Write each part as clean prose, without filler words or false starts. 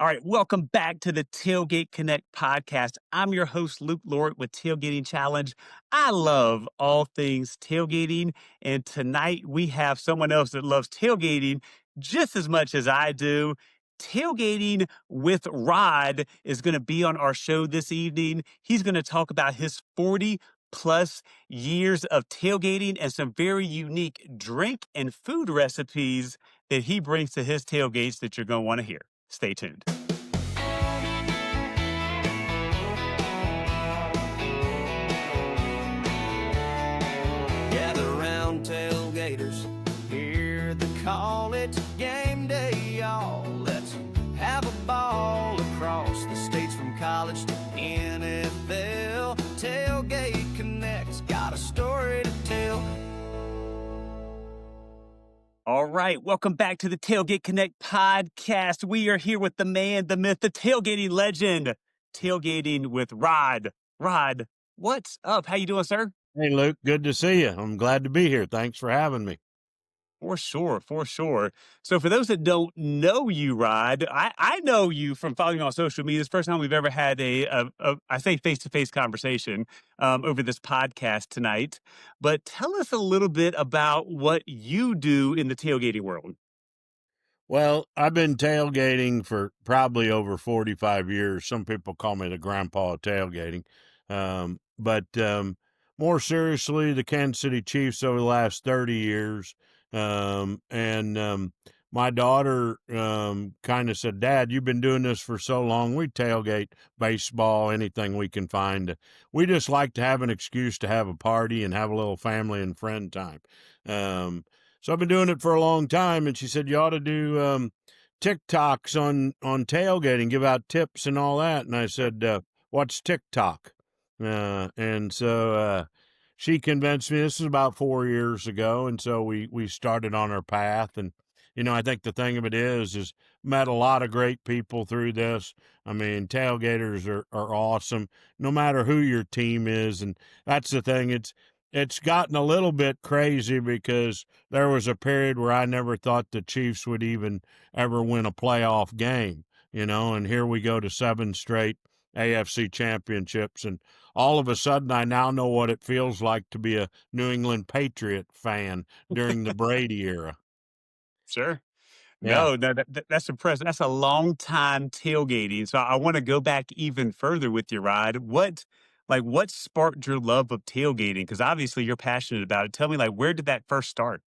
All right, welcome back to the Tailgate Connect podcast. I'm your host, Luke Lord with Tailgating Challenge. I love all things tailgating, and tonight we have someone else that loves tailgating just as much as I do. Tailgating with Rod is going to be on our show this evening. He's going to talk about his 40 plus years of tailgating and some very unique drink and food recipes that he brings to his tailgates that you're going to want to hear. Stay tuned. Gather round tailgaters, hear the call, it's game day, y'all. Let's have a ball across the states from college to NFL. Tailgate Connect's got a story to tell. All right, welcome back to the Tailgate Connect podcast. We are here with the man, the myth, the tailgating legend, tailgating with Rod. Rod, what's up? How you doing, sir? Hey, Luke, good to see you. I'm glad to be here. Thanks for having me. For sure, for sure. So for those that don't know you, Rod, I know you from following you on social media. It's the first time we've ever had I say face-to-face conversation over this podcast tonight. But tell us a little bit about what you do in the tailgating world. Well, I've been tailgating for probably over 45 years. Some people call me the grandpa of tailgating. But more seriously, the Kansas City Chiefs over the last 30 years. And my daughter kind of said, Dad, you've been doing this for so long. We tailgate baseball, anything we can find. We just like to have an excuse to have a party and have a little family and friend time. So I've been doing it for a long time, and she said, you ought to do TikToks on tailgating, give out tips and all that. And I said, what's TikTok? And so she convinced me. This is about 4 years ago, and so we started on our path. And, I think the thing of it is met a lot of great people through this. I mean, tailgaters are awesome, no matter who your team is. And that's the thing. It's gotten a little bit crazy because there was a period where I never thought the Chiefs would even ever win a playoff game, and here we go to 7 straight AFC championships. And all of a sudden, I now know what it feels like to be a New England Patriot fan during the Brady era. Sure. Yeah. No, that's impressive. That's a long time tailgating. So I want to go back even further with you, Rod. What sparked your love of tailgating? Because obviously you're passionate about it. Tell me, where did that first start?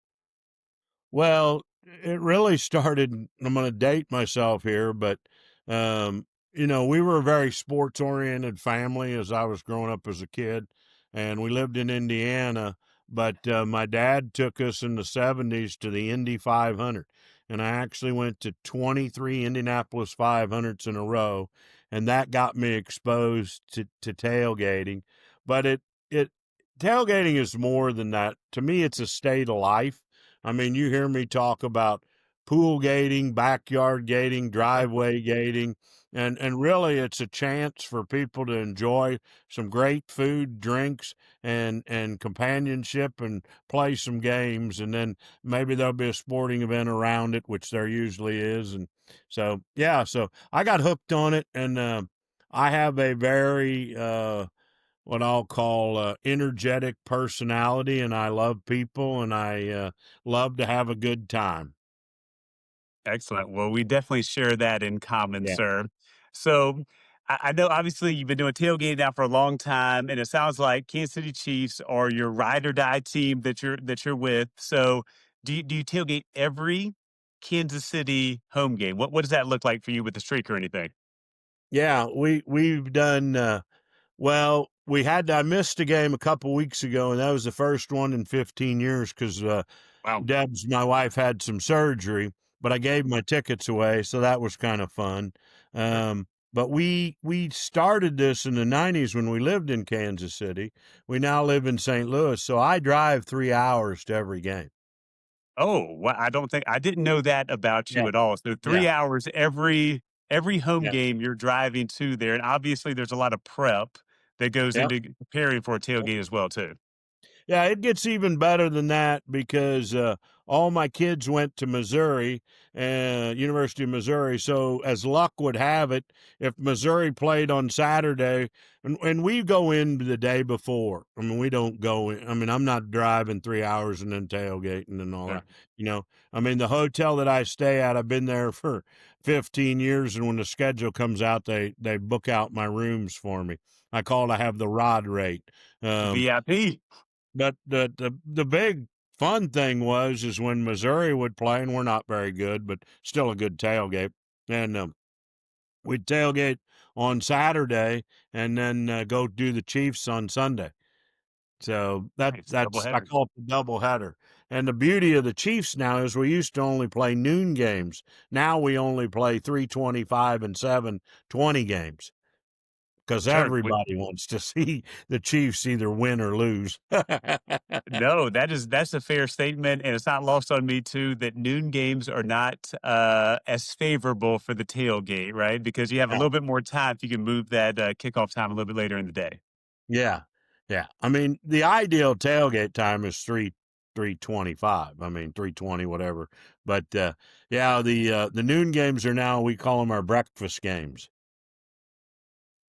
Well, it really started, I'm going to date myself here, but, we were a very sports-oriented family as I was growing up as a kid, and we lived in Indiana, but my dad took us in the 70s to the Indy 500, and I actually went to 23 Indianapolis 500s in a row, and that got me exposed to tailgating. But tailgating is more than that. To me, it's a state of life. I mean, you hear me talk about pool gating, backyard gating, driveway gating, and really it's a chance for people to enjoy some great food, drinks, and companionship and play some games. And then maybe there'll be a sporting event around it, which there usually is. And so, yeah, so I got hooked on it, and I have a very what I'll call energetic personality, and I love people, and I love to have a good time. Excellent. Well, we definitely share that in common, Yeah. sir. So I know obviously you've been doing tailgating now for a long time, and it sounds like Kansas City Chiefs are your ride or die team that you're with. So do you tailgate every Kansas City home game? What does that look like for you with the streak or anything? Yeah, we've done well, I missed a game a couple weeks ago, and that was the first one in 15 years because Wow. Deb's, my wife, had some surgery, but I gave my tickets away, so that was kind of fun. But we started this in the 90s when we lived in Kansas City. We now live in St. Louis, so I drive 3 hours to every game. Oh, well, I didn't know that about Yeah, you at all. So yeah, 3 hours every home yeah, game you're driving to there, and obviously there's a lot of prep that goes yeah. into preparing for a tailgate as well too. Yeah, it gets even better than that because all my kids went to Missouri, University of Missouri. So as luck would have it, if Missouri played on Saturday, and we go in the day before. I mean, we don't go in. I mean, I'm not driving 3 hours and then tailgating and all Sure. that. I mean, the hotel that I stay at, I've been there for 15 years, and when the schedule comes out, they book out my rooms for me. I call it, I have the rod rate. VIP. But the big fun thing is when Missouri would play, and we're not very good, but still a good tailgate. And we'd tailgate on Saturday, and then go do the Chiefs on Sunday. So Nice. that's I Doubleheader. call it the doubleheader. And the beauty of the Chiefs now is we used to only play noon games. Now we only play 3:25 and 7:20 games because Sure. everybody wants to see the Chiefs either win or lose. No, that's a fair statement, and it's not lost on me too that noon games are not as favorable for the tailgate, right? Because you have a little bit more time if you can move that kickoff time a little bit later in the day. Yeah. Yeah. I mean, the ideal tailgate time is 3:25. I mean, 3:20, whatever. But yeah, the noon games are now, we call them our breakfast games.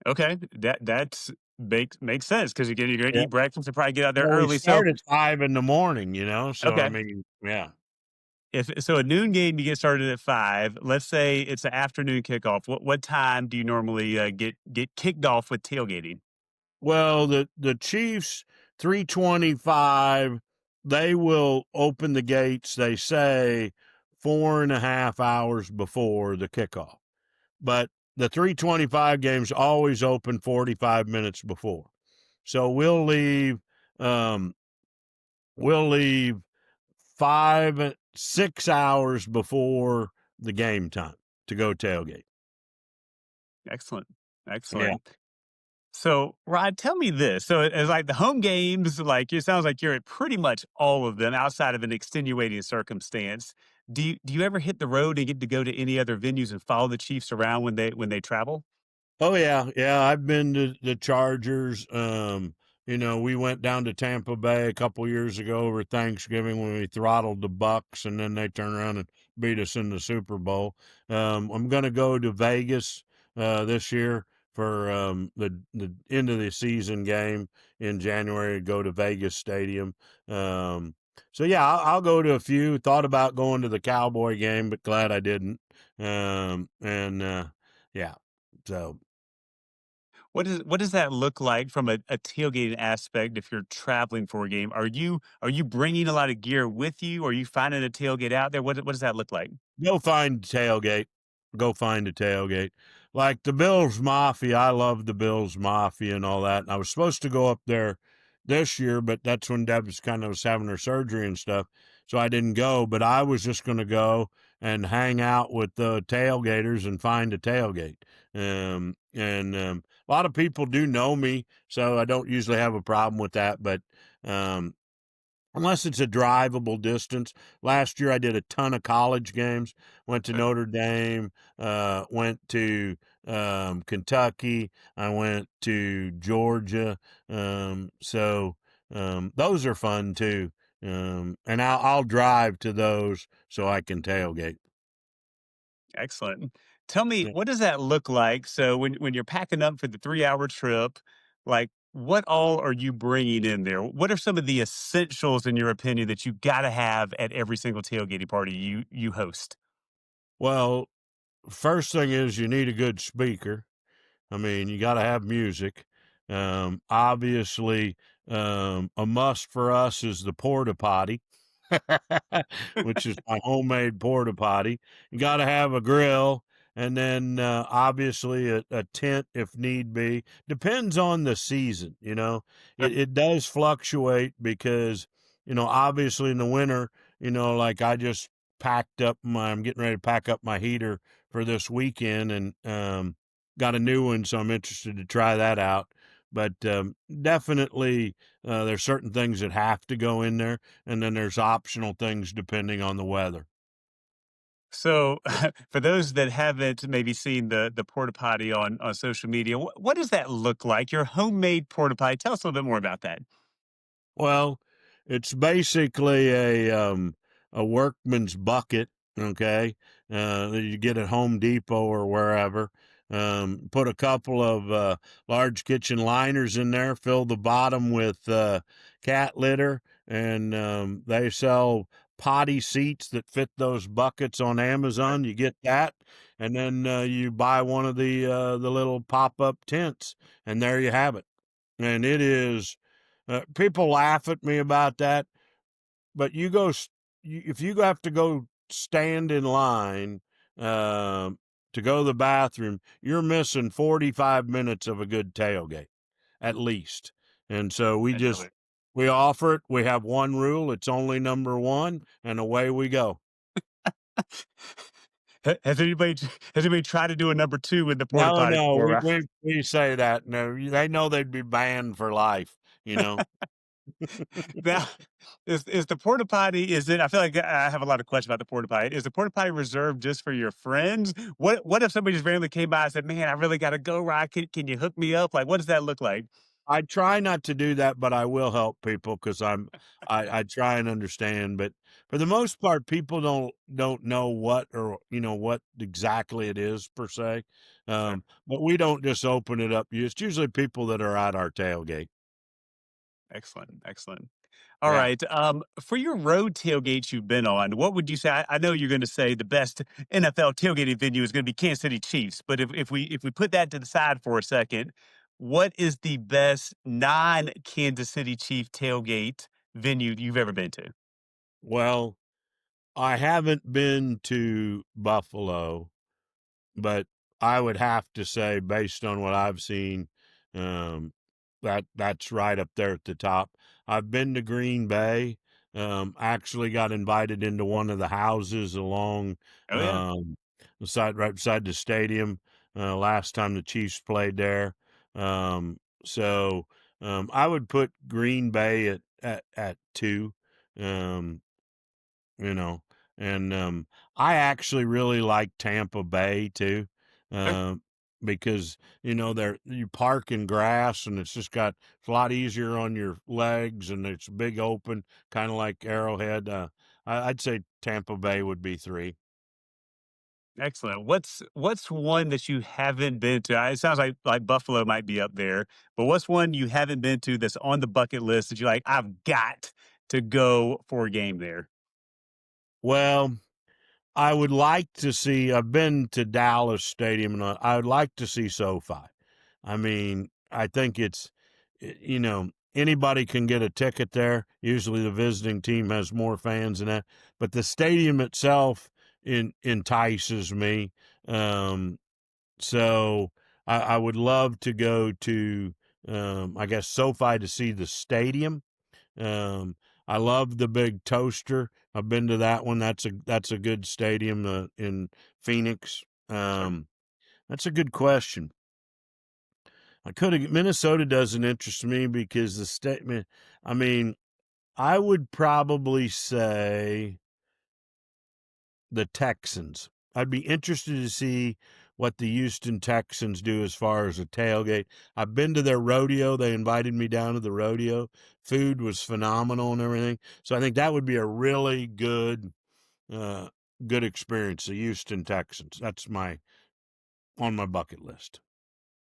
Okay, that's makes sense because you're going to Yeah. eat breakfast and probably get out there Well, we early. So start at 5 in the morning, so I okay, mean, yeah. if so, a noon game you get started at 5. Let's say it's an afternoon kickoff. What time do you normally get kicked off with tailgating? Well, the Chiefs 3:25, they will open the gates, they say 4.5 hours before the kickoff. But the 3:25 games always open 45 minutes before. So um we'll leave 6 hours before the game time to go tailgate. Excellent, Yeah. excellent. So, Rod, tell me this. So, as like the home games, like it sounds like you're at pretty much all of them outside of an extenuating circumstance. Do you ever hit the road and get to go to any other venues and follow the Chiefs around when they travel? Oh yeah, yeah. I've been to the Chargers. We went down to Tampa Bay a couple years ago over Thanksgiving when we throttled the Bucks, and then they turned around and beat us in the Super Bowl. I'm going to go to Vegas this year for the end of the season game in January. Go to Vegas Stadium. So yeah, I'll go to a few. Thought about going to the Cowboy game, but glad I didn't. And yeah, so. What does that look like from a tailgating aspect if you're traveling for a game? Are you bringing a lot of gear with you? Are you finding a tailgate out there? What does that look like? Go find tailgate. Go find a tailgate. Like the Bills Mafia, I love the Bills Mafia and all that. And I was supposed to go up there this year, but that's when Deb was having her surgery and stuff. So I didn't go, but I was just going to go and hang out with the tailgaters and find a tailgate. And a lot of people do know me, so I don't usually have a problem with that. But um, unless it's a drivable distance. Last year I did a ton of college games. Went to Notre Dame, went to Kentucky, I went to Georgia. Those are fun too. And I'll drive to those so I can tailgate. Excellent. Tell me, Yeah. what does that look like? So when you're packing up for the 3-hour trip, like what all are you bringing in there? What are some of the essentials, in your opinion, that you got to have at every single tailgating party you host? Well, first thing is you need a good speaker. I mean, you got to have music. Obviously, a must for us is the porta potty, which is my homemade porta potty. You got to have a grill, and then obviously a tent if need be. Depends on the season, It does fluctuate because, obviously in the winter, like I just I'm getting ready to pack up my heater for this weekend, and got a new one, so I'm interested to try that out. But definitely, there's certain things that have to go in there, and then there's optional things depending on the weather. So, for those that haven't maybe seen the porta potty on social media, what does that look like? Your homemade porta potty. Tell us a little bit more about that. Well, it's basically a workman's bucket, okay, that you get at Home Depot or wherever. Put a couple of large kitchen liners in there, fill the bottom with cat litter, and they sell potty seats that fit those buckets on Amazon. You get that, and then you buy one of the little pop-up tents, and there you have it. And it is, people laugh at me about that, but if you have to go stand in line to go to the bathroom, you're missing 45 minutes of a good tailgate at least. And so Definitely. we offer it. We have one rule. It's only number one, and away we go. Has anybody tried to do a number two in the porta No, potty no, before? we say that. No, they know they'd be banned for life, you know. Now, is the porta potty? Is it? I feel like I have a lot of questions about the porta potty. Is the porta potty reserved just for your friends? What if somebody just randomly came by and said, "Man, I really got to go, Rod. Can you hook me up?" Like, what does that look like? I try not to do that, but I will help people because I try and understand. But for the most part, people don't know what or what exactly it is per se. Sure. But we don't just open it up. It's usually people that are at our tailgate. Excellent, excellent. All Yeah. right. For your road tailgates you've been on, what would you say? I know you're going to say the best NFL tailgating venue is going to be Kansas City Chiefs, but if we put that to the side for a second, what is the best non Kansas City Chief tailgate venue you've ever been to? Well, I haven't been to Buffalo, but I would have to say, based on what I've seen, um, that's right up there at the top. I've been to Green Bay. Actually got invited into one of the houses along Oh yeah, right beside the stadium. Last time the Chiefs played there. So I would put Green Bay at two. Um, you know. And I actually really like Tampa Bay too, sure. um, because you park in grass and it's a lot easier on your legs and it's big open, kind of like Arrowhead. I'd say Tampa Bay would be three. Excellent. What's one that you haven't been to? It sounds like Buffalo might be up there, but what's one you haven't been to that's on the bucket list that you're like, I've got to go for a game there? Well, I would like to see. I've been to Dallas Stadium, and I would like to see SoFi. I mean, I think anybody can get a ticket there. Usually, the visiting team has more fans than that, but the stadium itself entices me. Um, so I would love to go to, I guess, SoFi to see the stadium. um, I love the big toaster. I've been to that one. That's a good stadium in Phoenix. Sure. That's a good question. I could have Minnesota doesn't interest me because the statement. I mean, I would probably say the Texans. I'd be interested to see what the Houston Texans do as far as a tailgate. I've been to their rodeo. They invited me down to the rodeo. Food was phenomenal and everything. So I think that would be a really uh, good experience. The Houston Texans. That's on my bucket list.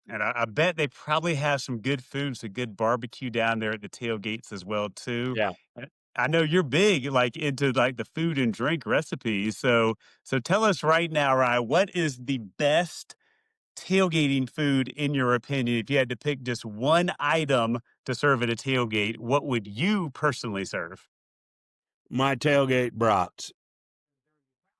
And I bet they probably have some good food, some good barbecue down there at the tailgates as well too. Yeah. And I know you're big like into like the food and drink recipes. So tell us right now, Ryan, what is the best tailgating food in your opinion? If you had to pick just one item to serve at a tailgate, what would you personally serve? My tailgate brats.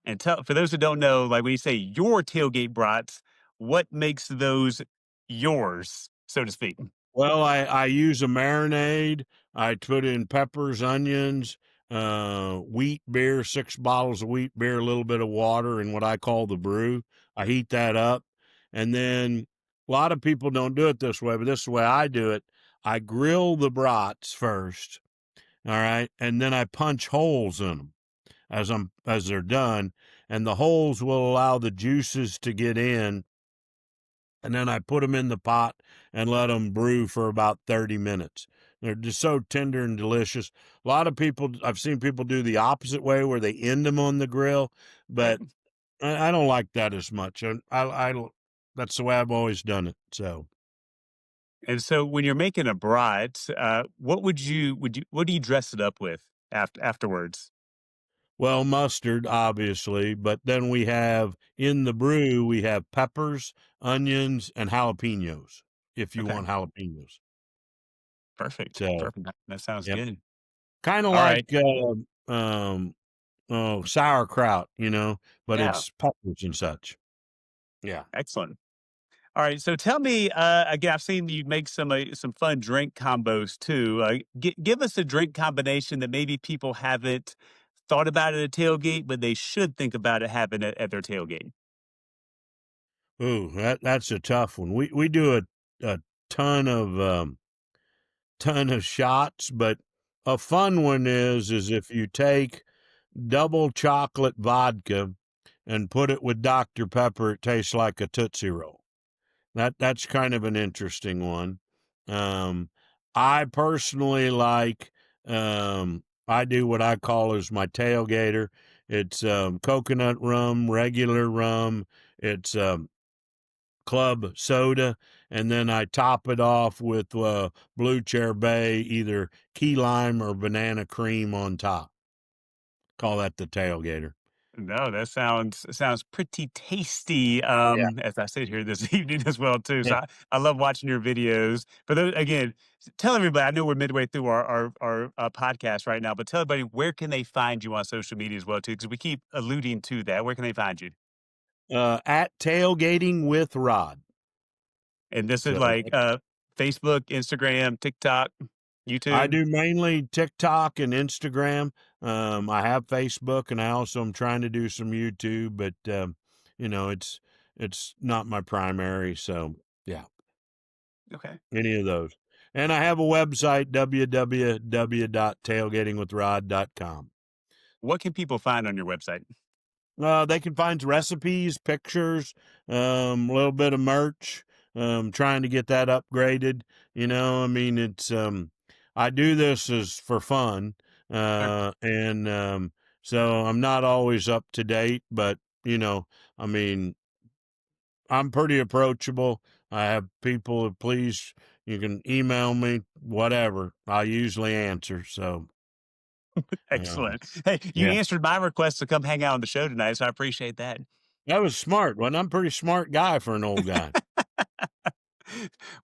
And tell for those who don't know, like when you say your tailgate brats, what makes those yours, so to speak? Well, I use a marinade. I put in peppers, onions, wheat beer, 6 bottles of wheat beer, a little bit of water, and what I call the brew. I heat that up. And then a lot of people don't do it this way, but this is the way I do it. I grill the brats first. All right. And then I punch holes in them as they're done. And the holes will allow the juices to get in, and then I put them in the pot and let them brew for about 30 minutes. They're just so tender and delicious. A lot of people, I've seen people do the opposite way where they end them on the grill, Right. but I don't like that as much. And that's the way I've always done it. So, And so when you're making a brat, what do you dress it up with afterwards? well, mustard, obviously, but then we have in the brew, we have peppers, onions, and jalapenos if you Okay. want jalapenos. Perfect. So, Perfect. That sounds yep. good. Kind of All like, right. um, oh, sauerkraut, but Yeah. it's peppers and such. Yeah. Excellent. All right. So tell me again. I've seen you make some fun drink combos too. Give us a drink combination that maybe people haven't thought about at a tailgate, but they should think about it having it at their tailgate. Ooh, that's a tough one. We do a ton of ton of shots, but a fun one is if you take double chocolate vodka and put it with Dr. Pepper, it tastes like a Tootsie Roll. That's kind of an interesting one. Um, I personally like I do what I call as my tailgater. It's coconut rum, regular rum. It's club soda, and then I top it off with blue cherry, either key lime or banana cream on top. Call that the tailgater. No, that sounds pretty tasty, Yeah. as I sit here this evening as well too. Yeah. So I love watching your videos. For those again, tell everybody. I know we're midway through our podcast right now, but tell everybody where can they find you on social media as well too, because we keep alluding to that. Where can they find you? At tailgating with Rod. And this is So like Facebook, Instagram, TikTok, I YouTube. do mainly TikTok and Instagram. I have Facebook, and I also am trying to do some YouTube, but it's not my primary. So yeah, Okay. any of those. And I have a website, www.tailgatingwithrod.com. What can people find on your website? They can find recipes, pictures, a little bit of merch. Trying to get that upgraded. I mean, I do this as for fun, Sure. and so I'm not always up to date. But I mean, I'm pretty approachable. I have people. Please, you can email me, whatever. I usually answer. So, um, Excellent. Hey, you yeah. answered my request to come hang out on the show tonight, so I appreciate that. That was smart. Well, I'm a pretty smart guy for an old guy.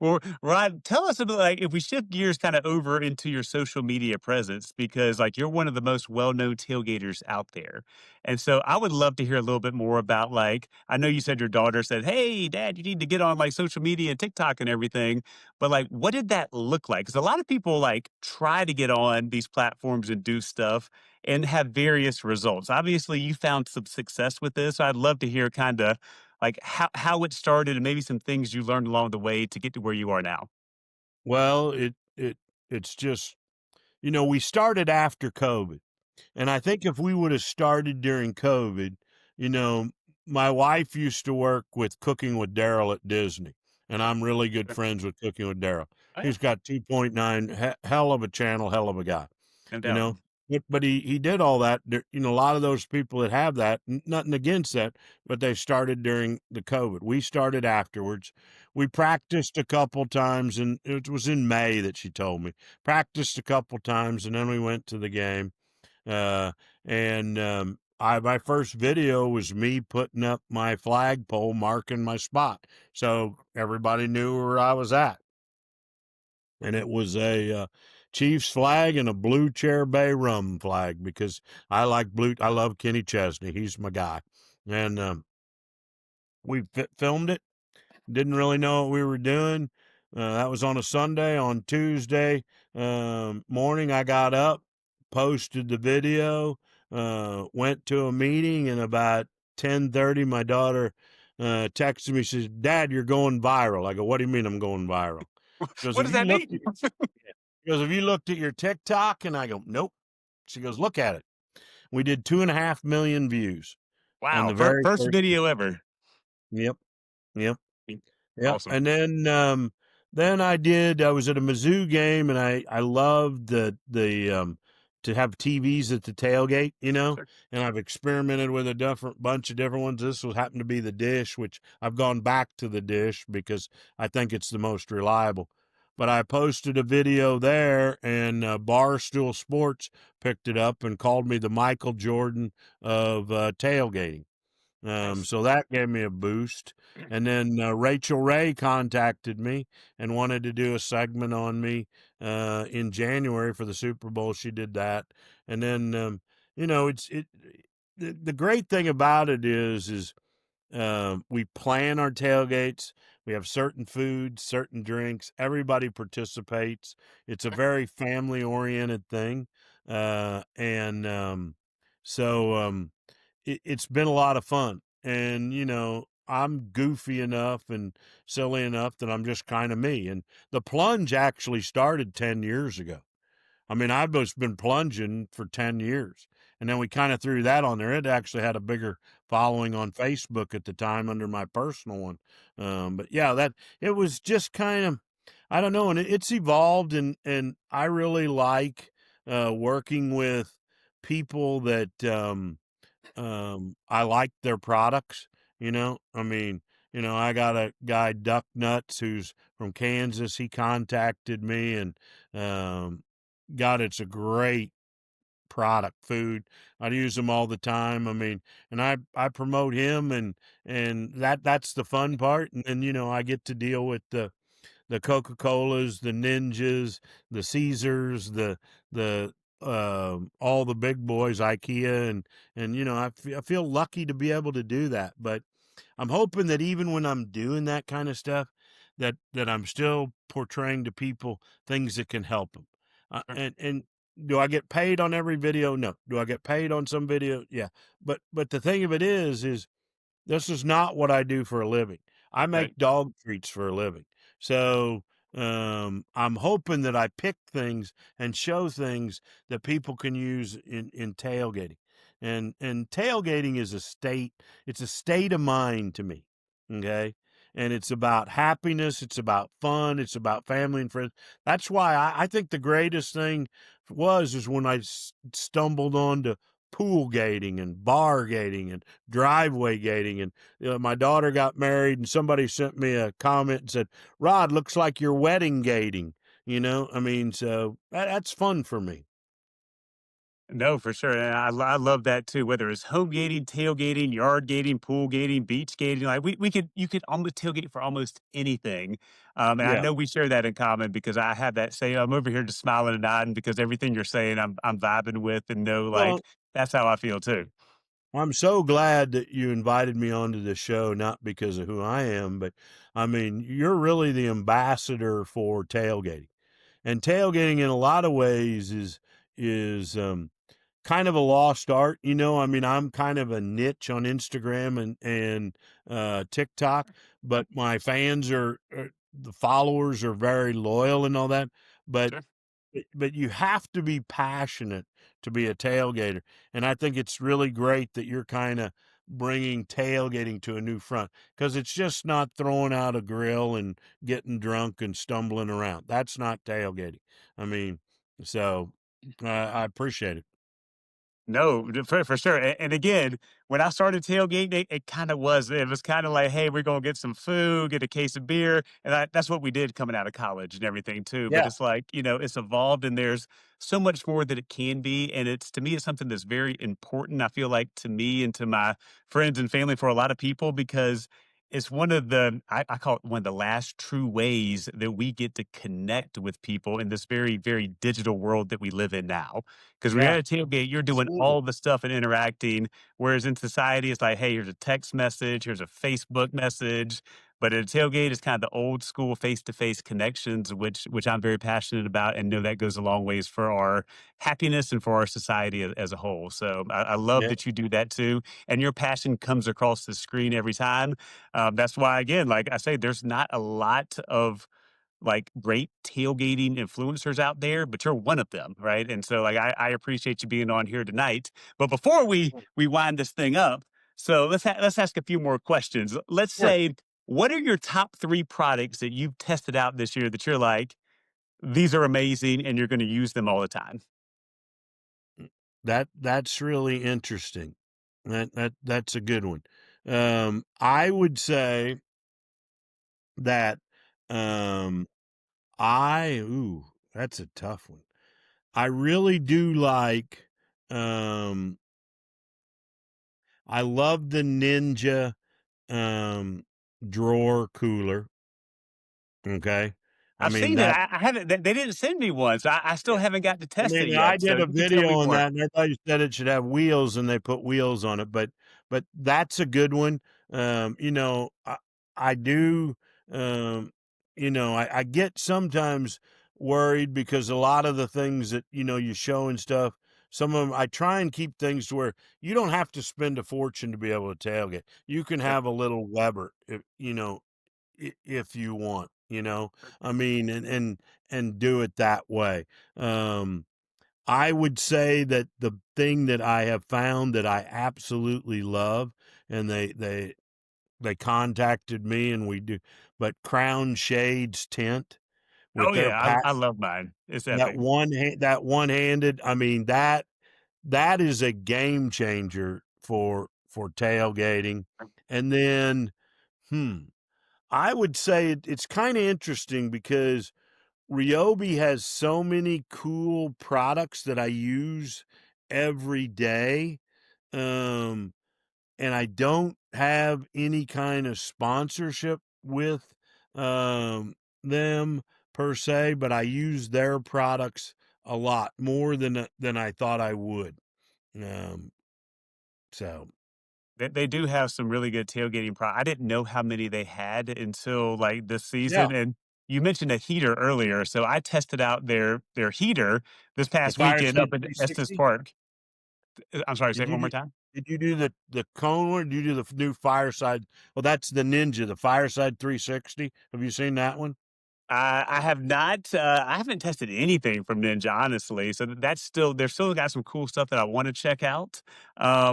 Well, Rod, tell us about like if we shift gears kind of over into your social media presence because like you're one of the most well-known tailgaters out there. And so I would love to hear a little bit more about like I know you said your daughter said, "Hey, dad, you need to get on like social media and TikTok and everything." But like what did that look like? Cuz a lot of people like try to get on these platforms and do stuff and have various results. Obviously, you found some success with this. So I'd love to hear kind of like how it started and maybe some things you learned along the way to get to where you are now. Well, it's just we started after COVID. And I think if we would have started during COVID, you know, my wife used to work with Cooking with Daryl at Disney, and I'm really good Sure. friends with Cooking with Daryl. Oh, yeah, He's got 2.9, hell of a channel, hell of a guy, no you doubt. know. But he did all that. A lot of those people that have that, nothing against that, but they started during the COVID. We started afterwards. We practiced a couple times, and it was in May that she told me. Practiced a couple times, and then we went to the game. Uh, and my first video was me putting up my flagpole marking my spot, so everybody knew where I was at. And it was a Chiefs flag and a blue Chair Bay rum flag because I like blue. I love Kenny Chesney. He's my guy. And we filmed it. Didn't really know what we were doing. That was on a Sunday. On Tuesday morning, I got up, posted the video, went to a meeting, and about 10:30, my daughter texted me. She says, "Dad, you're going viral." I go, "What do you mean I'm going viral?" She goes, What "Have does you that looked mean? at She goes, "Have you looked at your TikTok?" And I go, "Nope." She goes, "Look at it. We did 2.5 million views on Wow, the very first first." video ever. Yep, yep. Yep, Awesome. and then, then I was at a Mizzou game, and I loved to have TVs at the tailgate, Sure. and I've experimented with a different bunch of different ones. This was happened to be the dish, which I've gone back to the dish because I think it's the most reliable. But I posted a video there, and Barstool Sports picked it up and called me the Michael Jordan of tailgating. Nice. So that gave me a boost. And then Rachel Ray contacted me and wanted to do a segment on me in January for the Super Bowl. She did that. And then, the great thing about it is we plan our tailgates. We have certain foods, certain drinks. Everybody participates. It's a very family oriented thing. And so, it's been a lot of fun. And, I'm goofy enough and silly enough that I'm just kind of me. And the plunge actually started 10 years ago. I mean, I've just been plunging for 10 years. And then we kind of threw that on there. It actually had a bigger following on Facebook at the time under my personal one. But yeah, that it was just kind of, I don't know. And it's evolved. And I really like working with people that, I like their products, I mean, I got a guy, Duck Nuts, who's from Kansas. He contacted me, and God, it's a great product, food. I use them all the time. I mean, and I promote him, and that's the fun part. And then, I get to deal with the Coca-Colas, the Ninjas, the Caesars, the all the big boys, IKEA, and I feel lucky to be able to do that. But I'm hoping that even when I'm doing that kind of stuff, that I'm still portraying to people things that can help them. Sure. And do I get paid on every video? No. Do I get paid on some video? Yeah. But the thing of it is this is not what I do for a living. I Right. make dog treats for a living. So I'm hoping that I pick things and show things that people can use in tailgating. And tailgating is it's a state of mind to me. Okay. And it's about happiness, it's about fun, it's about family and friends. That's why I think the greatest thing is when I stumbled onto pool gating and bar gating and driveway gating. And my daughter got married, and somebody sent me a comment and said, "Rod, looks like you're wedding gating." I mean, so that's fun for me. No, for sure. And I love that too. Whether it's home gating, tailgating, yard gating, pool gating, beach gating, like you could almost tailgate for almost anything. And I Yeah. know we share that in common because I have that same. I'm over here just smiling and nodding because everything you're saying, I'm vibing with and know like Well, that's how I feel too. I'm so glad that you invited me onto the show, not because of who I am, but I mean, you're really the ambassador for tailgating. And tailgating in a lot of ways is kind of a lost art. I mean, I'm kind of a niche on Instagram and TikTok, but my fans the followers are very loyal and all that. But Sure. but you have to be passionate to be a tailgater, and I think it's really great that you're kind of bringing tailgating to a new front, because it's just not throwing out a grill and getting drunk and stumbling around. That's not tailgating. I mean, so I appreciate it. No, for sure. And again, when I started tailgating, it kind of was. It was kind of like, hey, we're gonna get some food, get a case of beer, and that's what we did coming out of college and everything too. But Yeah, it's like it's evolved, and there's so much more that it can be. And it's to me, it's something that's very important. I feel like to me and to my friends and family, for a lot of people, because it's one of I call it one of the last true ways that we get to connect with people in this very, very digital world that we live in now. Because when you're yeah, at a tailgate, you're doing absolutely. all the stuff and interacting, whereas in society, it's like, "Hey, here's a text message, here's a Facebook message." But at a tailgate, it's kind of the old school face-to-face connections, which I'm very passionate about and know that goes a long ways for our happiness and for our society as a whole. So I love Yeah, that you do that too, and your passion comes across the screen every time. That's why, again, like I say, there's not a lot of like great tailgating influencers out there, but you're one of them, right? And so like I appreciate you being on here tonight. But before we wind this thing up, so let's ask a few more questions. Let's sure. say What are your top 3 products that you've tested out this year that you're like, "These are amazing," and you're gonna use them all the time? That's really interesting. That's a good one. I would say that um that's a tough one. I really do like um I love the Ninja um drawer cooler. Okay. I I've mean seen it. that I haven't they didn't send me one, so I still haven't got to I test it mean, I yet, so did a you can tell video me on more. that, and everybody said it should have wheels, and they put wheels on it, but that's a good one. I do, um, I get sometimes worried because a lot of the things that, you show and stuff, some of them I try and keep things to where you don't have to spend a fortune to be able to tailgate. You can Sure. have a little Weber if you want, I mean, and do it that way. Um, I would say that the thing that I have found that I absolutely love, and they contacted me and we do, but Crown Shades Tint with Oh, their yeah, pack, I love mine. It's that epic. one-handed, I mean, that is a game changer for tailgating. And then, hmm, I would say it's kinda interesting because Ryobi has so many cool products that I use every day, um, and I don't have any kind of sponsorship with, them per se, but I use their products a lot more than I thought I would, um, so They do have some really good tailgating I didn't know how many they had until, like, this yeah, season, and you mentioned a heater earlier, so I tested out their heater this the past weekend up Fireside at Estes 360. Park. I'm sorry, say Did it you one more do time? did you do the cone one? Did you do the new Fireside? Well, that's the Ninja, the Fireside 360. Have you seen that one? I have not, I haven't tested anything from Ninja, honestly, so that's still they've still got some cool stuff that I wanna check out,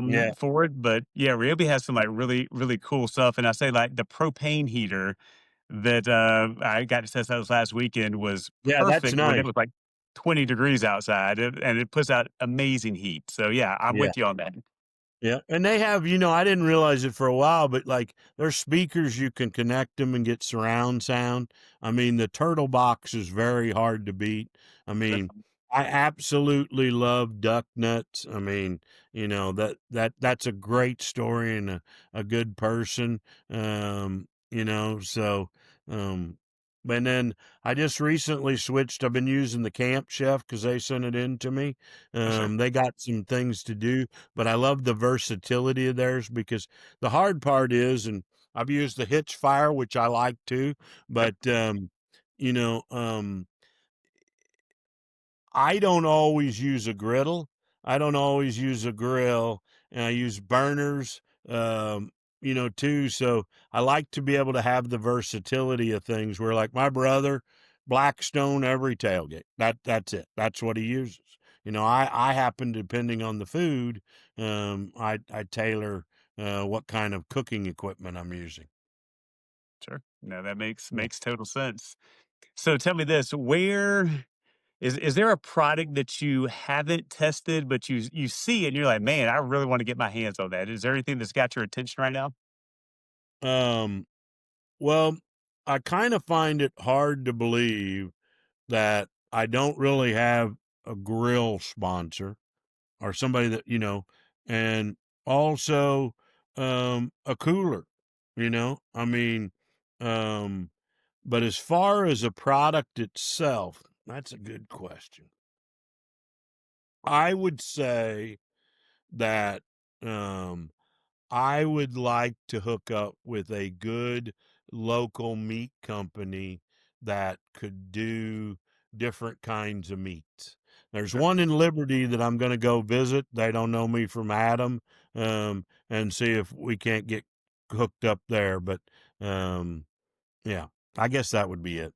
Yeah. for it, but, yeah, Ryobi has some, like, really, really cool stuff, and I say, like, the propane heater that, I got to test out this last weekend was Yeah, that's perfect when it nice. was, like, 20 degrees outside, and it puts out amazing heat, so, yeah, I'm Yeah. with you on that. Yeah, and they have, I didn't realize it for a while, but, like, their speakers, you can connect them and get surround sound. I mean, the Turtle Box is very hard to beat. I Sure. mean, I absolutely love Duck Nuts. I mean, that's a great story and a good person, so, um and then I just recently switched. I've been using the Camp Chef because they sent it in to me. For sure. They got some things to do, but I love the versatility of theirs because the hard part is, and I've used the Hitch Fire, which I like too, Yep. but you know, I don't always use a griddle. I don't always use a grill, and I use burners, too. So I like to be able to have the versatility of things where, like my brother, Blackstone every tailgate. That's it. That's what he uses. I happen, depending on the food, I tailor what kind of cooking equipment I'm using. Sure. No, that Yeah. makes total sense. So tell me this, where is there a product that you haven't tested, but you see it and you're like, "Man, I really wanna get my hands on that." Is there anything that's got your attention right now? Um, well, I kind of find it hard to believe that I don't really have a grill sponsor or somebody that, and also a cooler, I mean, um, but as far as a product itself, that's a good question. I would say that um, I would like to hook up with a good local meat company that could do different kinds of meats. There's Sure. one in Liberty that I'm going to go visit. They don't know me from Adam, and see if we can't get hooked up there. But um, yeah, I guess that would be it.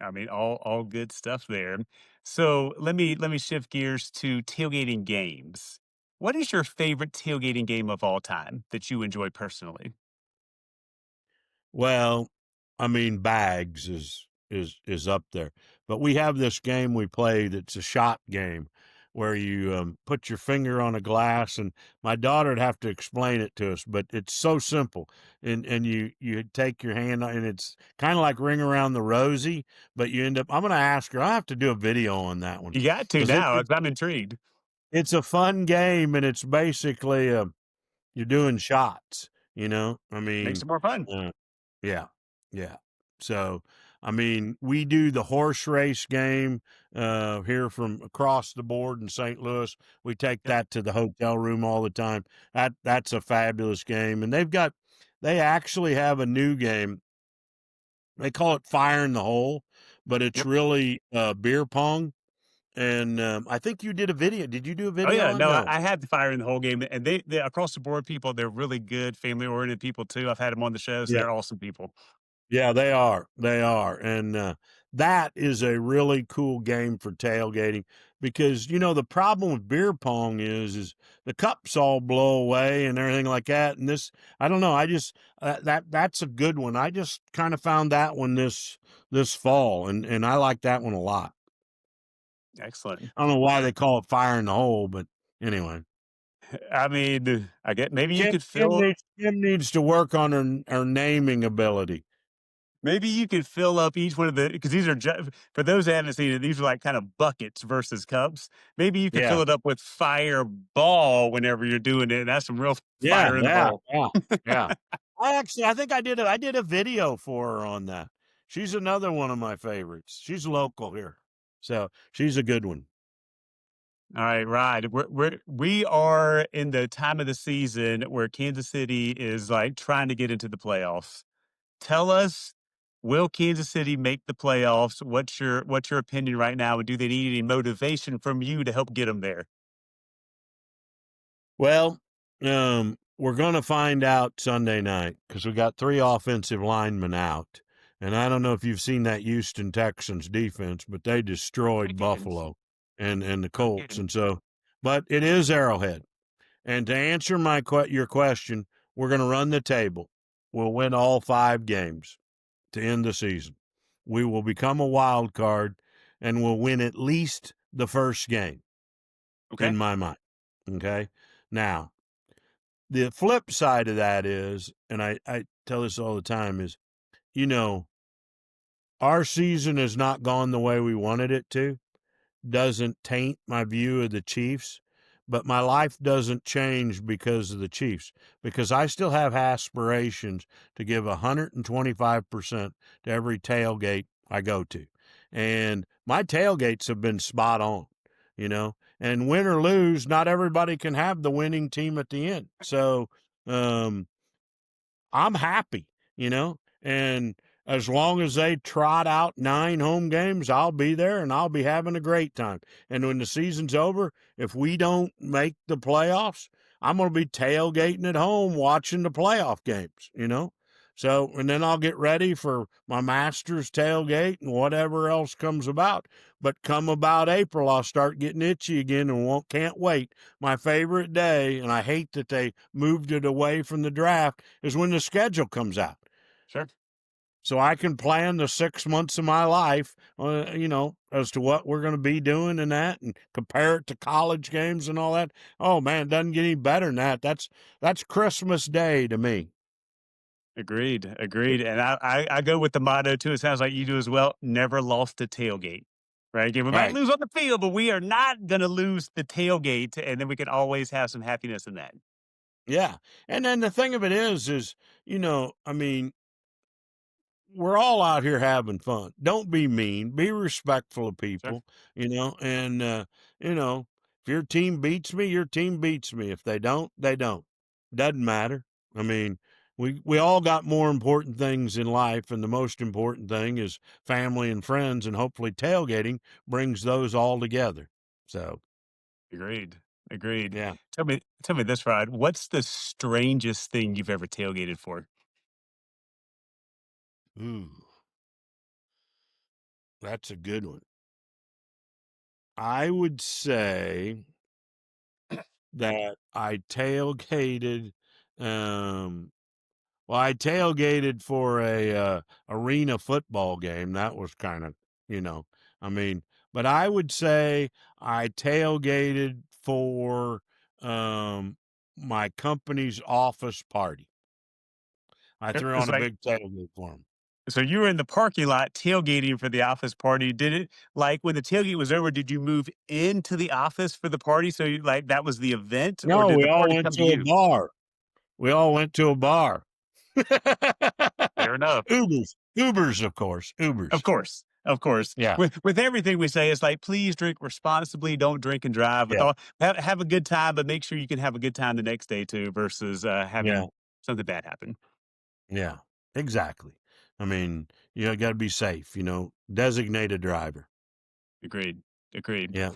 I mean, all good stuff there. So let me shift gears to tailgating games. What is your favorite tailgating game of all time that you enjoy personally? Well, I mean, bags is up there, but we have this game we play that's a shot game where you put your finger on a glass, and my daughter would have to explain it to us, but it's so simple. And you take your hand, and it's kind of like Ring Around the Rosie, but you end up. I'm going to ask her. I have to do a video on that one You got to because now. I'm intrigued. it's a fun game, and it's basically you're doing shots. I Makes mean, it more fun. uh, yeah, yeah. So, I mean, we do the horse race game here from across the board in St. Louis. We take Yep. that to the hotel room all the time. That's a fabulous game, and they actually have a new game. They call it Fire in the Hole, but it's Yep. really beer pong. And I think you did a video. Did you do a Oh video yeah, on? no, No. I had the fire in the whole game, and they across the board people. They're really good, family oriented people too. I've had them on the show, so Yeah. they're awesome people. Yeah, they are. They are. And that is a really cool game for tailgating because, the problem with beer pong is the cups all blow away and everything like that. And this, I don't know. I just, that's a good one. I just kind of found that one this fall, and I like that one a lot. Excellent. I don't know why they call it Fire in the Hole, but anyway. I mean, I get maybe you Kim, could Kim fill needs Kim needs to work on her naming ability. maybe you could fill up each one of the because these are for those that haven't seen it, these are like kind of buckets versus cups. Maybe you could Yeah. fill it up with fireball whenever you're doing it. And that's some real Yeah, fire in the yeah, hole. yeah, yeah. I think I did a video for her on that. She's another one of my favorites. She's local here, so she's a good one. All right, right. We are in the time of the season where Kansas City is like trying to get into the playoffs. Tell us, will Kansas City make the playoffs? What's your opinion right now? And do they need any motivation from you to help get them there? Well, we're gonna find out Sunday night because we got 3 offensive linemen out, and I don't know if you've seen that Houston Texans defense, but they I destroyed didn't. Buffalo and the I Colts, didn't. and so but it is Arrowhead. And to answer your question, we're gonna run the table. We'll win all 5 games to end the season. We will become a wild card and we'll win at least the first game Okay. in my mind. Okay. Now, the flip side of that is, and I tell this all the time, is, you know, our season has not gone the way we wanted it to. Doesn't taint my view of the Chiefs, but my life doesn't change because of the Chiefs, because I still have aspirations to give 125% to every tailgate I go to. And my tailgates have been spot on, and win or lose, not everybody can have the winning team at the end. So, um, I'm happy, and as long as they trot out 9 home games, I'll be there and I'll be having a great time. And when the season's over, if we don't make the playoffs, I'm going to be tailgating at home watching the playoff games. So, and then I'll get ready for my Masters tailgate and whatever else comes about. But come about April, I'll start getting itchy again and can't wait. My favorite day, and I hate that they moved it away from the draft, is when the schedule comes out. Sure. So I can plan the 6 months of my life, as to what we're going to be doing and that, and compare it to college games and all that. Oh man, it doesn't get any better than that. That's Christmas Day to me. Agreed. Agreed. And I go with the motto too. It sounds like you do as well. Never lost a tailgate. Right. Again, we might Right. lose on the field, but we are not going to lose the tailgate. And then we can always have some happiness in that. Yeah. And then the thing of it is, I mean, we're all out here having fun. Don't be mean. Be respectful of Sure. people, and if your team beats me, your team beats me. If they don't, they don't. Doesn't matter. I mean, we all got more important things in life, and the most important thing is family and friends, and hopefully tailgating brings those all together. So, Agreed. Agreed. yeah. Tell me this, Rod. What's the strangest thing you've ever tailgated for? Ooh, that's a good one. I would say that I tailgated, um, Well, I tailgated for a arena football game. That was kind of, you know, I mean, but I would say I tailgated for my company's office party. I threw It's on a like big tailgate for them. so you were in the parking lot tailgating for the office party. Did it like when the tailgate was over, did you move into the office for the party? So you like that was the event, or No, did we the all party went come to to a you? bar. We all went to a bar. Fair enough. Ubers, of course. Of Ubers. course. Of course. Yeah. With everything we say, it's like, please drink responsibly. Don't drink and drive. With Yeah. all have a good time, but make sure you can have a good time the next day too, versus Yeah. having something bad happen. Yeah. Exactly. I mean, you got to be safe, designated driver. Agreed. Agreed. Yeah.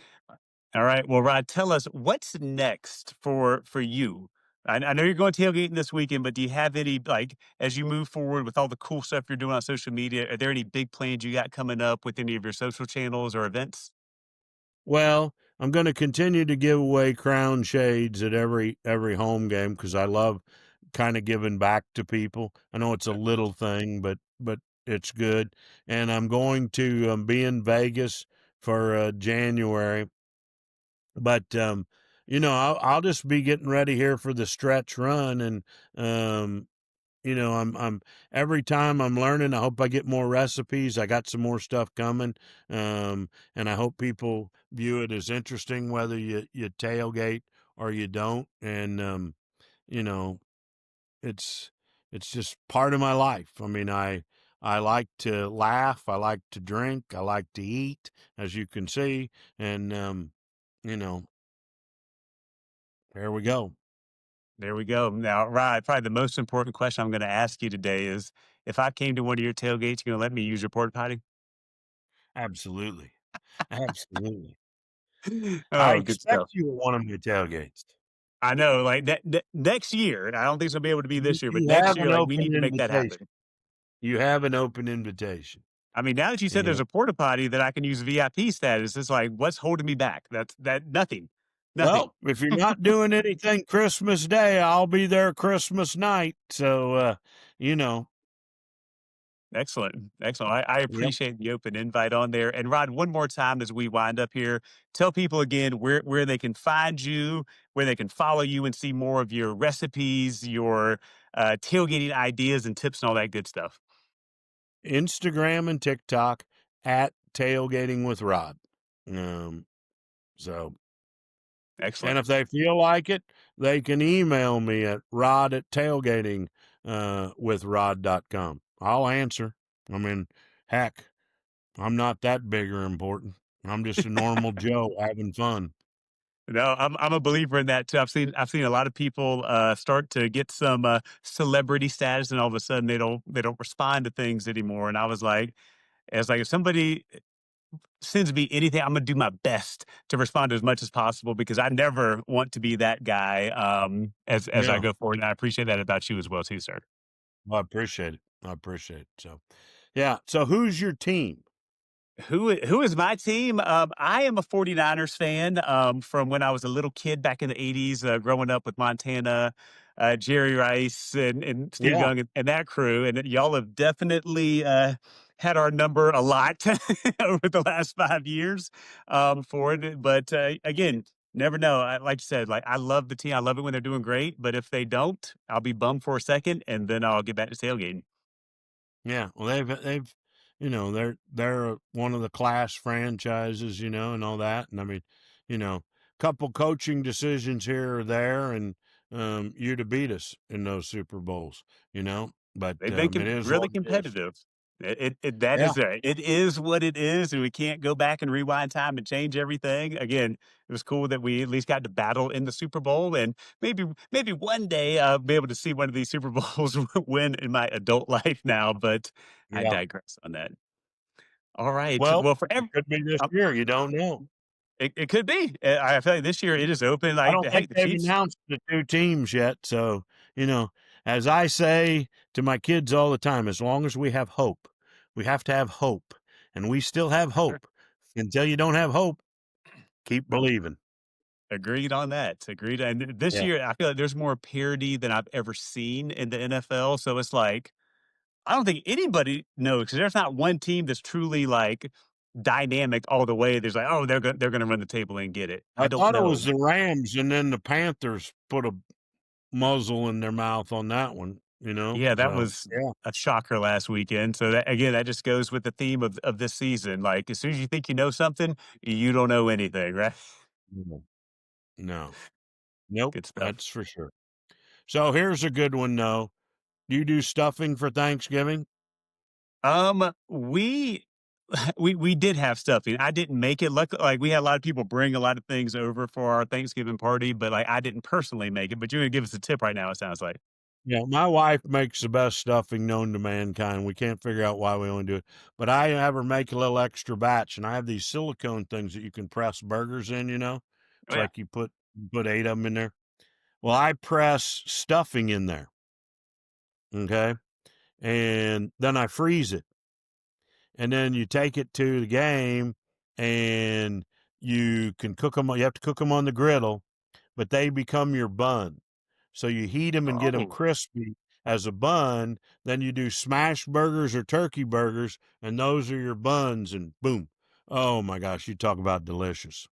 All right. Well, Rod, tell us what's next for you. I know you're going tailgating this weekend, but do you have any like as you move forward with all the cool stuff you're doing on social media? Are there any big plans you got coming up with any of your social channels or events? Well, I'm going to continue to give away crown shades at every home game because I love kind of giving back to people. I know it's a little thing, but it's good. And I'm going to be in Vegas for January. But I'll just be getting ready here for the stretch run, and um, I'm every time I'm learning. I hope I get more recipes. I got some more stuff coming, and I hope people view it as interesting, whether you tailgate or you don't. And you know, it's it's just part of my life. I mean, I like to laugh. I like to drink. I like to eat, as you can see, and you know, there we go. There we go. Now, Rod, probably the most important question I'm going to ask you today is if I came to one of your tailgates, you're going to let me use your porta potty? Absolutely, absolutely. I Oh, good expect stuff. you at one of my tailgates. I know, like next year, and I don't think it's gonna be able to be You this year, but you next have year, an like we need open to make that invitation. happen. You have an open invitation, I mean, now that you you said there's know? a porta potty that I can use VIP status, it's like, what's holding me back? That nothing, nothing. Well, if you're not doing anything Christmas Day, I'll be there Christmas night, so, you know. Excellent, excellent. I Yep. appreciate the open invite on there. And Rod, one more time as we wind up here, tell people again where they can find you, where they can follow you and see more of your recipes, your tailgating ideas and tips and all that good stuff. Instagram and TikTok at Tailgating with Rod. Um, so and Excellent. if they feel like it, they can email me at rod@tailgating, with rod.com. I'll answer. I mean, heck, I'm not that big or important. I'm just a normal Joe having fun. No, I'm a believer in that too. I've seen a lot of people start to get some celebrity status, and all of a sudden they don't respond to things anymore. And I was like, if somebody sends me anything, I'm gonna do my best to respond to as much as possible because I never want to be that guy as I Yeah, go forward. And I appreciate that about you as well, too, sir. well, I appreciate it. I appreciate it. So, yeah. So, who's your team? Who is my team? I am a 49ers fan from when I was a little kid back in the 80s, growing up with Montana, Jerry Rice, and Steve Yeah, Young, and that crew. And y'all have definitely had our number a lot over the last 5 years for it. But again, never know. Like you said, like I love the team. I love it when they're doing great. But if they don't, I'll be bummed for a second, and then I'll get back to tailgating. yeah. Well, they've, they're one of the class franchises, and all that. And I mean, couple coaching decisions here or there, and you to beat us in those Super Bowls, But They've been it is really what it is. competitive. That Yeah, is it is what it is, and we can't go back and rewind time and change everything. Again, it was cool that we at least got to battle in the Super Bowl, and maybe one day I'll be able to see one of these Super Bowls win in my adult life now, but I yeah. digress on that. All right. Well, Well, for it every could be this year. You don't know. it could be. I feel like this year it is open. I Like, don't hey, think the they've Chiefs, announced the 2 teams yet, so, as I say to my kids all the time, as long as we have hope, we have to have hope, and we still have sure. hope. Until you don't have hope, keep believing. Agreed on that. Agreed. And this Yeah. year, I feel like there's more parity than I've ever seen in the NFL. So it's like, I don't think anybody knows because there's not one team that's truly like dynamic all the way. There's like, oh, they're gonna run the table and get it. I I don't thought it was know. the Rams, and then the Panthers put a muzzle in their mouth on that one, you know? Yeah, that So, was yeah. a shocker last weekend. So that again, that just goes with the theme of this season. Like as soon as you think you know something, you don't know anything, right? No. No. Nope, Good stuff. that's for sure. So here's a good one, though. Do you do stuffing for Thanksgiving? We we did have stuffing. I didn't make it. Like we had a lot of people bring a lot of things over for our Thanksgiving party, but like I didn't personally make it. But you're gonna give us a tip right now. It sounds like. Yeah, my wife makes the best stuffing known to mankind. We can't figure out why we only do it. But I have her make a little extra batch, and I have these silicone things that you can press burgers in, you know? Oh It's yeah. like you put 8 of them in there. Well, I press stuffing in there, okay? And then I freeze it. And then you take it to the game and you can cook them. You have to cook them on the griddle, but they become your bun. So you heat them and get them Oh, crispy as a bun. Then you do smash burgers or turkey burgers, and those are your buns. And boom. Oh my gosh, you talk about delicious.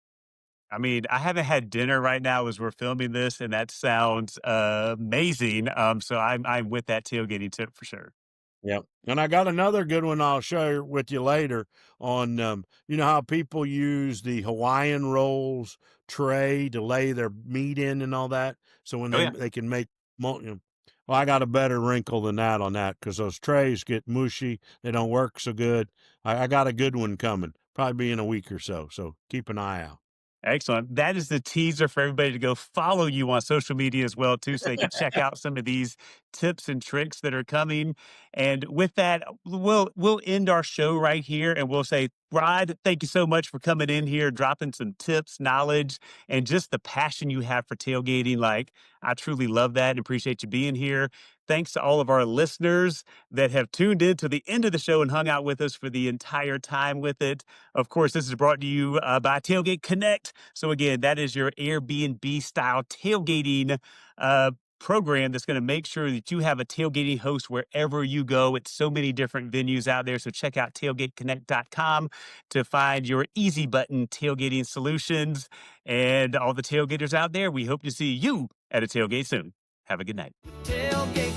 I mean, I haven't had dinner right now as we're filming this, and that sounds amazing. So I'm with that tailgating tip for sure. Yep. And I got another good one I'll share with you later on, you know how people use the Hawaiian rolls tray to lay their meat in and all that? So when Oh yeah. they can make, you know, well, I got a better wrinkle than that on that because those trays get mushy. They don't work so good. I got a good one coming, probably be in a week or so. So keep an eye out. Excellent. That is the teaser for everybody to go follow you on social media as well too, so they can check out some of these tips and tricks that are coming. And with that, we'll end our show right here, and we'll say, Rod, thank you so much for coming in here, dropping some tips, knowledge, and just the passion you have for tailgating. Like, I truly love that and appreciate you being here. Thanks to all of our listeners that have tuned in to the end of the show and hung out with us for the entire time with it. Of course, this is brought to you by Tailgate Connect. So again, that is your Airbnb style tailgating program that's going to make sure that you have a tailgating host wherever you go. It's so many different venues out there. So check out tailgateconnect.com to find your easy button tailgating solutions. And all the tailgaters out there, we hope to see you at a tailgate soon. Have a good night. Tailgate